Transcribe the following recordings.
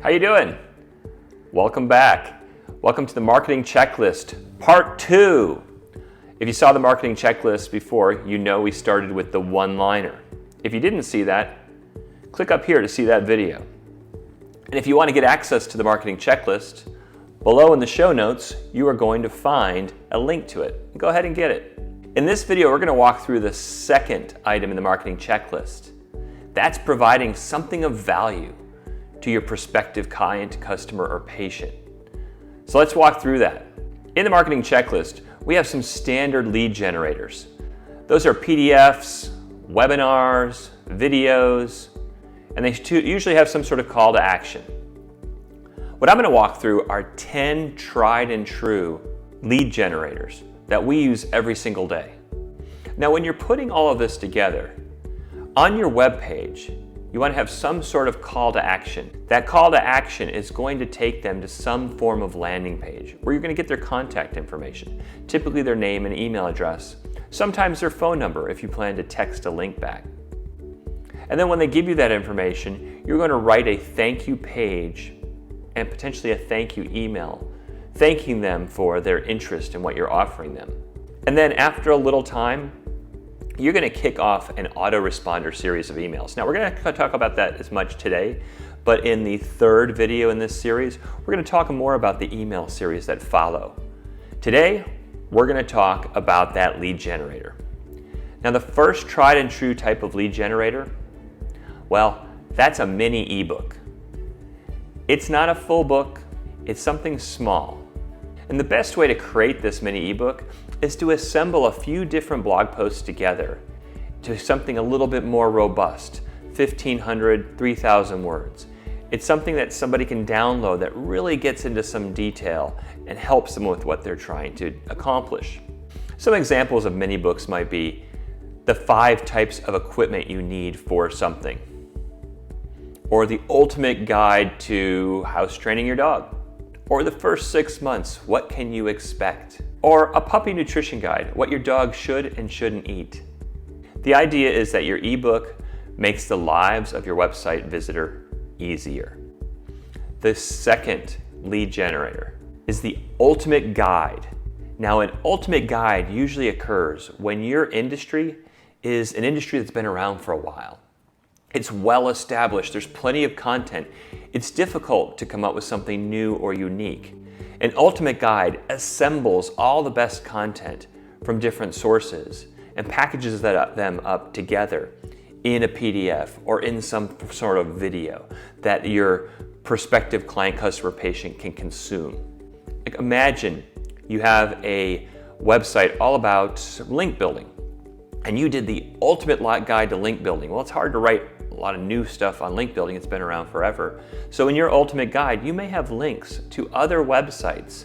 How you doing? Welcome back. Welcome to the Marketing Checklist, Part 2. If you saw the Marketing Checklist before, you know we started with the one-liner. If you didn't see that, click up here to see that video. And if you want to get access to the Marketing Checklist, below in the show notes, you are going to find a link to it. Go ahead and get it. In this video, we're going to walk through the second item in the Marketing Checklist. That's providing something of value to your prospective client, customer, or patient. So let's walk through that. In the Marketing Checklist, we have some standard lead generators. Those are PDFs, webinars, videos, and they usually have some sort of call to action. What I'm going to walk through are 10 tried and true lead generators that we use every single day. Now, when you're putting all of this together, on your web page, you want to have some sort of call to action. That call to action is going to take them to some form of landing page where you're going to get their contact information, typically their name and email address, sometimes their phone number if you plan to text a link back. And then when they give you that information, you're going to write a thank you page and potentially a thank you email, thanking them for their interest in what you're offering them. And then after a little time, you're going to kick off an autoresponder series of emails. Now, we're going to talk about that as much today, but in the third video in this series, we're going to talk more about the email series that follow. Today, we're going to talk about that lead generator. Now, the first tried and true type of lead generator, well, that's a mini ebook. It's not a full book, it's something small. And the best way to create this mini ebook is to assemble a few different blog posts together to something a little bit more robust, 1,500, 3,000 words. It's something that somebody can download that really gets into some detail and helps them with what they're trying to accomplish. Some examples of mini books might be the 5 types of equipment you need for something, or the ultimate guide to house training your dog, or the first 6 months, what can you expect? Or a puppy nutrition guide, what your dog should and shouldn't eat. The idea is that your ebook makes the lives of your website visitor easier. The second lead generator is the ultimate guide. Now, an ultimate guide usually occurs when your industry is an industry that's been around for a while. It's well established, there's plenty of content. It's difficult to come up with something new or unique. An ultimate guide assembles all the best content from different sources and packages them up together in a PDF or in some sort of video that your prospective client, customer, patient can consume. Like, imagine you have a website all about link building and you did the ultimate guide to link building. Well, it's hard to write a lot of new stuff on link building. It's been around forever. So in your ultimate guide, you may have links to other websites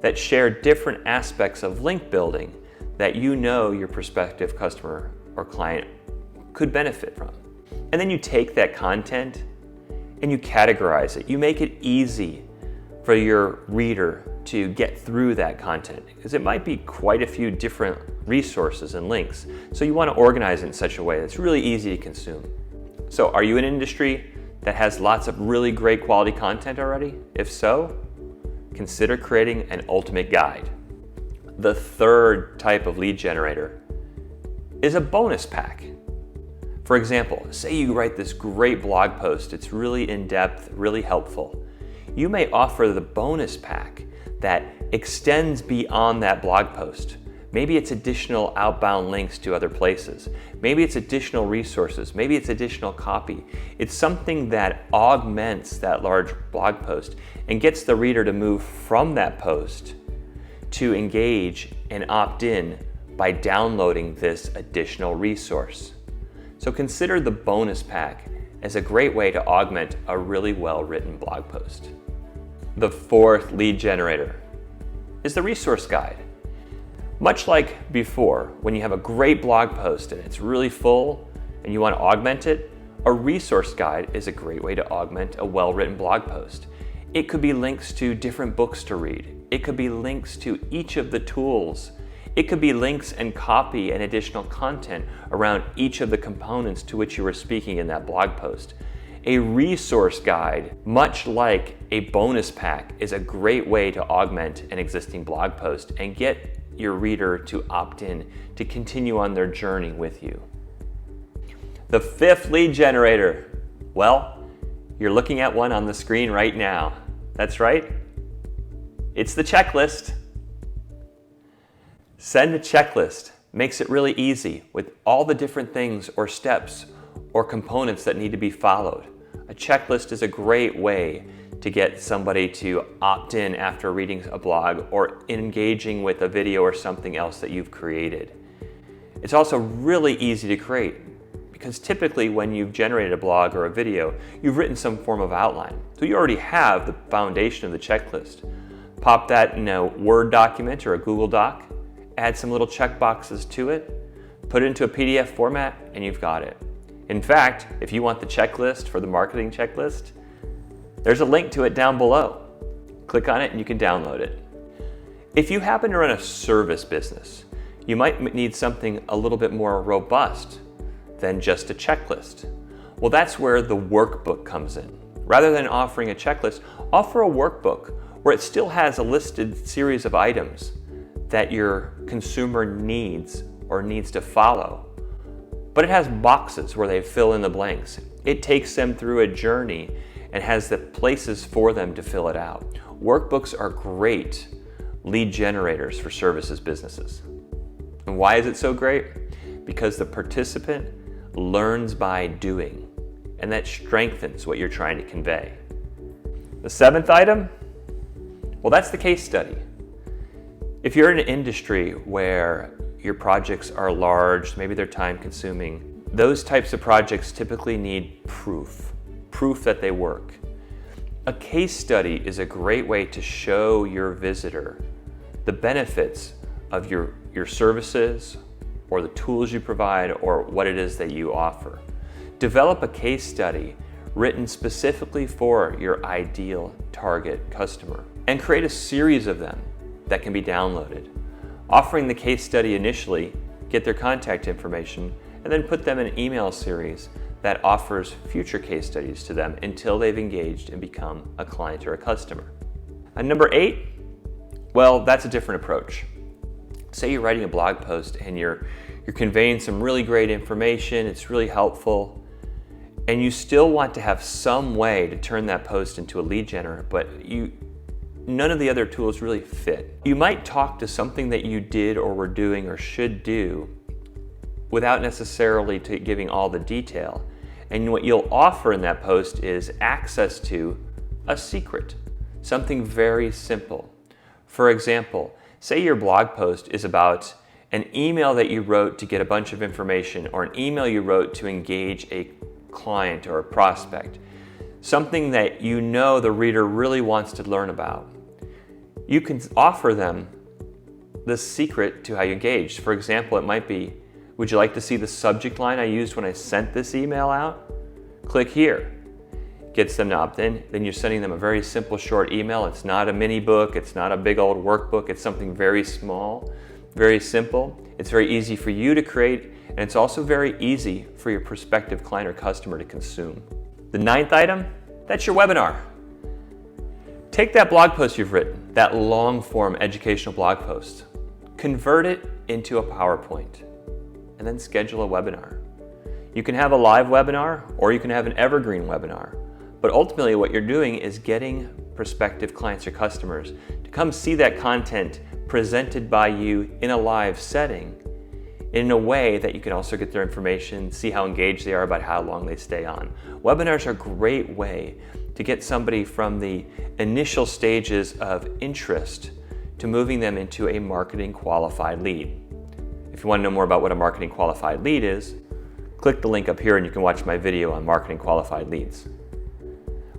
that share different aspects of link building that you know your prospective customer or client could benefit from. And then you take that content and you categorize it. You make it easy for your reader to get through that content because it might be quite a few different resources and links. So you want to organize it in such a way that's really easy to consume. So are you in an industry that has lots of really great quality content already? If so, consider creating an ultimate guide. The third type of lead generator is a bonus pack. For example, say you write this great blog post, it's really in-depth, really helpful. You may offer the bonus pack that extends beyond that blog post. Maybe it's additional outbound links to other places. Maybe it's additional resources. Maybe it's additional copy. It's something that augments that large blog post and gets the reader to move from that post to engage and opt in by downloading this additional resource. So consider the bonus pack as a great way to augment a really well-written blog post. The fourth lead generator is the resource guide. Much like before, when you have a great blog post and it's really full and you want to augment it, a resource guide is a great way to augment a well-written blog post. It could be links to different books to read. It could be links to each of the tools. It could be links and copy and additional content around each of the components to which you were speaking in that blog post. A resource guide, much like a bonus pack, is a great way to augment an existing blog post and get your reader to opt in to continue on their journey with you. The fifth lead generator. Well, you're looking at one on the screen right now. That's right. It's the checklist. Send a checklist. Makes it really easy with all the different things or steps or components that need to be followed. A checklist is a great way to get somebody to opt in after reading a blog or engaging with a video or something else that you've created. It's also really easy to create because typically when you've generated a blog or a video, you've written some form of outline. So you already have the foundation of the checklist. Pop that in a Word document or a Google Doc, add some little check boxes to it, put it into a PDF format, and you've got it. In fact, if you want the checklist for the marketing checklist, there's a link to it down below. Click on it and you can download it. If you happen to run a service business, you might need something a little bit more robust than just a checklist. Well, that's where the workbook comes in. Rather than offering a checklist, offer a workbook where it still has a listed series of items that your consumer needs or needs to follow. But it has boxes where they fill in the blanks. It takes them through a journey and has the places for them to fill it out. Workbooks are great lead generators for services businesses. And why is it so great? Because the participant learns by doing, and that strengthens what you're trying to convey. The seventh item, well, that's the case study. If you're in an industry where your projects are large, maybe they're time consuming, those types of projects typically need proof that they work. A case study is a great way to show your visitor the benefits of your services or the tools you provide or what it is that you offer. Develop a case study written specifically for your ideal target customer and create a series of them that can be downloaded. Offering the case study initially, get their contact information, and then put them in an email series that offers future case studies to them until they've engaged and become a client or a customer. And number 8, well, that's a different approach. Say you're writing a blog post and you're conveying some really great information, it's really helpful, and you still want to have some way to turn that post into a lead generator, but none of the other tools really fit. You might talk to something that you did or were doing or should do without necessarily giving all the detail. And what you'll offer in that post is access to a secret, something very simple. For example, say your blog post is about an email that you wrote to get a bunch of information or an email you wrote to engage a client or a prospect, something that you know the reader really wants to learn about. You can offer them the secret to how you engage. For example, it might be, would you like to see the subject line I used when I sent this email out? Click here. Gets them to opt in. Then you're sending them a very simple short email. It's not a mini book. It's not a big old workbook. It's something very small, very simple. It's very easy for you to create, and it's also very easy for your prospective client or customer to consume. The 9th item, that's your webinar. Take that blog post you've written, that long form educational blog post, convert it into a PowerPoint, and then schedule a webinar. You can have a live webinar or you can have an evergreen webinar, but ultimately what you're doing is getting prospective clients or customers to come see that content presented by you in a live setting in a way that you can also get their information, see how engaged they are about how long they stay on. Webinars are a great way to get somebody from the initial stages of interest to moving them into a marketing qualified lead. If you want to know more about what a marketing qualified lead is, click the link up here and you can watch my video on marketing qualified leads.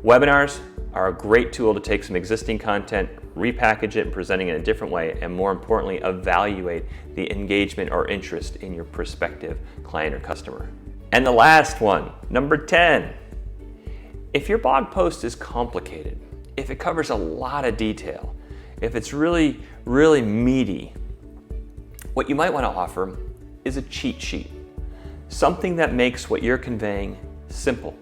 Webinars are a great tool to take some existing content, repackage it and present it in a different way, and more importantly, evaluate the engagement or interest in your prospective client or customer. And the last one, number 10. If your blog post is complicated, if it covers a lot of detail, if it's really, really meaty, what you might want to offer is a cheat sheet, something that makes what you're conveying simple.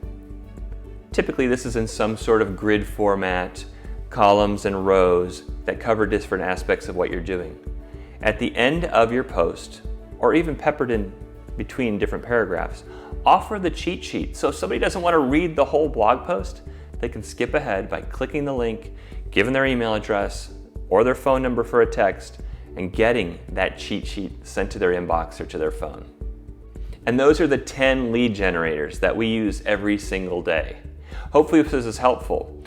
Typically, this is in some sort of grid format, columns and rows that cover different aspects of what you're doing. At the end of your post, or even peppered in between different paragraphs, offer the cheat sheet. So if somebody doesn't want to read the whole blog post, they can skip ahead by clicking the link, giving their email address or their phone number for a text, and getting that cheat sheet sent to their inbox or to their phone. And those are the 10 lead generators that we use every single day. Hopefully this is helpful.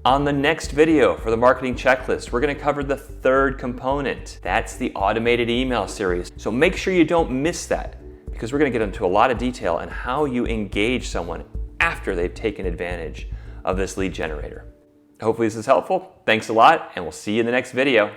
On the next video for the marketing checklist, we're going to cover the third component. That's the automated email series. So make sure you don't miss that, because we're going to get into a lot of detail on how you engage someone after they've taken advantage of this lead generator. Hopefully this is helpful. Thanks a lot, and we'll see you in the next video.